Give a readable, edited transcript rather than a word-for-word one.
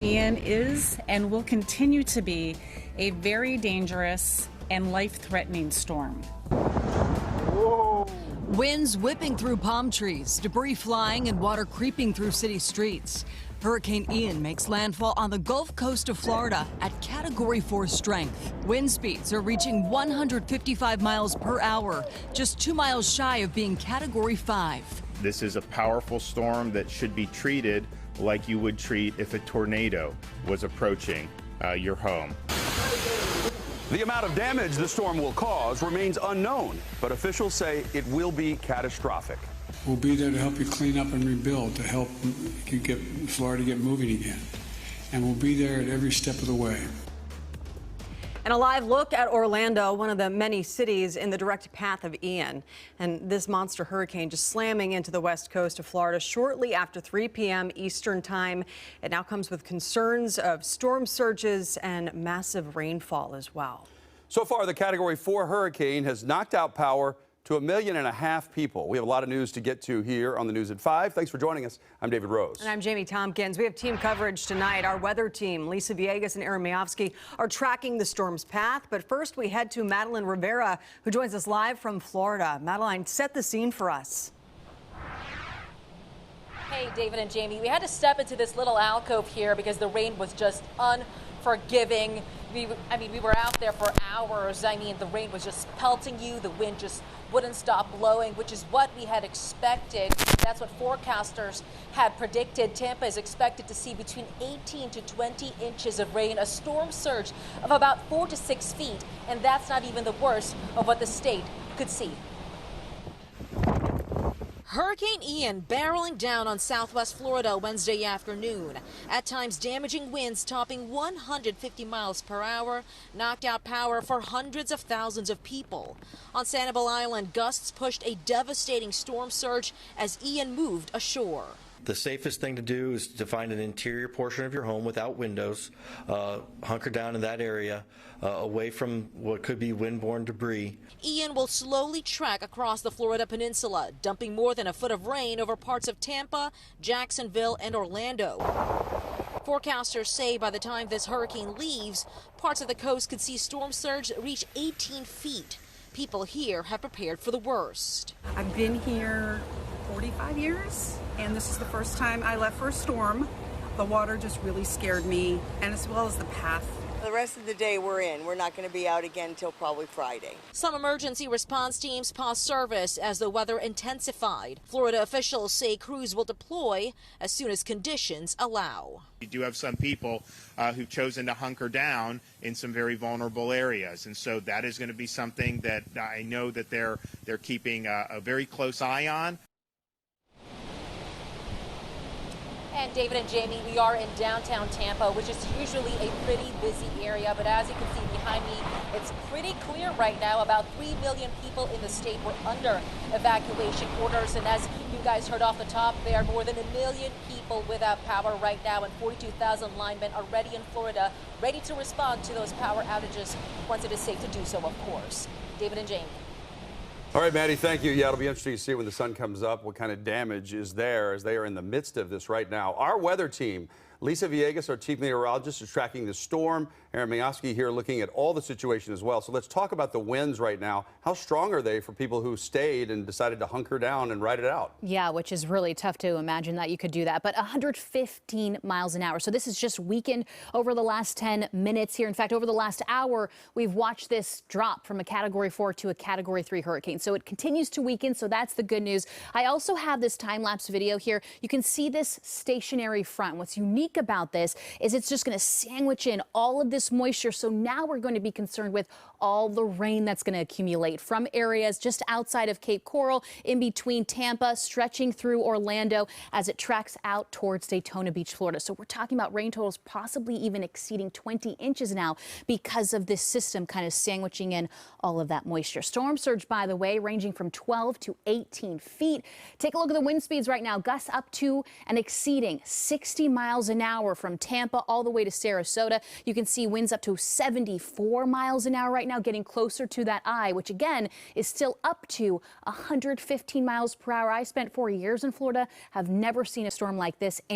Ian is and will continue to be a very dangerous and life-threatening storm. Whoa. Winds whipping through palm trees, debris flying and water creeping through city streets. Hurricane Ian makes landfall on the Gulf Coast of Florida at Category 4 strength. Wind speeds are reaching 155 miles per hour, just 2 miles shy of being Category 5. This is a powerful storm that should be treated like you would treat if a tornado was approaching your home. The amount of damage the storm will cause remains unknown, but officials say it will be catastrophic. We'll be there to help you clean up and rebuild, to help you get Florida get moving again. And we'll be there at every step of the way. And a live look at Orlando, one of the many cities in the direct path of Ian. And this monster hurricane just slamming into the west coast of Florida shortly after 3 p.m. Eastern time. It now comes with concerns of storm surges and massive rainfall as well. So far, the Category 4 hurricane has knocked out power to 1.5 million people. We have a lot of news to get to here on the News at 5. Thanks for joining us. I'm David Rose. And I'm Jamie Tompkins. We have team coverage tonight. Our weather team, Lisa Villegas and Aaron Mayovsky, are tracking the storm's path. But first, we head to Madeline Rivera, who joins us live from Florida. Madeline, set the scene for us. Hey, David and Jamie, we had to step into this little alcove here because the rain was just unforgiving. We were out there for hours. The rain was just pelting you. The wind just wouldn't stop blowing, which is what we had expected. That's what forecasters had predicted. Tampa is expected to see between 18 to 20 inches of rain, a storm surge of about 4 to 6 feet, and that's not even the worst of what the state could see. Hurricane Ian barreling down on southwest Florida Wednesday afternoon. At times, damaging winds topping 150 miles per hour knocked out power for hundreds of thousands of people. On Sanibel Island, gusts pushed a devastating storm surge as Ian moved ashore. The safest thing to do is to find an interior portion of your home without windows, hunker down in that area, away from what could be windborne debris. Ian will slowly trek across the Florida peninsula, dumping more than a foot of rain over parts of Tampa, Jacksonville, and Orlando. Forecasters say by the time this hurricane leaves, parts of the coast could see storm surge reach 18 feet. People here have prepared for the worst. I've been here 45 years, and this is the first time I left for a storm. The water just really scared me, and as well as the path. The rest of the day we're in. We're not going to be out again until probably Friday. Some emergency response teams paused service as the weather intensified. Florida officials say crews will deploy as soon as conditions allow. You do have some people who've chosen to hunker down in some very vulnerable areas, and so that is going to be something that I know that they're keeping a very close eye on. And David and Jamie, we are in downtown Tampa, which is usually a pretty busy area. But as you can see behind me, it's pretty clear right now. About 3 million people in the state were under evacuation orders. And as you guys heard off the top, there are more than 1 million people without power right now. And 42,000 linemen are ready in Florida, ready to respond to those power outages once it is safe to do so, of course. David and Jamie. All right, Maddie, thank you. Yeah, it'll be interesting to see when the sun comes up what kind of damage is there as they are in the midst of this right now. Our weather team, Lisa Villegas, our chief meteorologist, is tracking the storm. Aaron Mayovsky here looking at all the situation as well. So let's talk about the winds right now. How strong are they for people who stayed and decided to hunker down and ride it out? Yeah, which is really tough to imagine that you could do that. But 115 miles an hour. So this is just weakened over the last 10 minutes here. In fact, over the last hour, we've watched this drop from a Category 4 to a Category 3 hurricane. So it continues to weaken. So that's the good news. I also have this time-lapse video here. You can see this stationary front. What's unique about this is it's just going to sandwich in all of this moisture. So now we're going to be concerned with all the rain that's going to accumulate from areas just outside of Cape Coral, in between Tampa, stretching through Orlando as it tracks out towards Daytona Beach, Florida. So we're talking about rain totals possibly even exceeding 20 inches now because of this system kind of sandwiching in all of that moisture. Storm surge, by the way, ranging from 12 to 18 feet. Take a look at the wind speeds right now. Gusts up to and exceeding 60 miles an hour from Tampa all the way to Sarasota. You can see winds up to 74 miles an hour right now, getting closer to that eye, which again is still up to 115 miles per hour. I spent 4 years in Florida, have never seen a storm like this.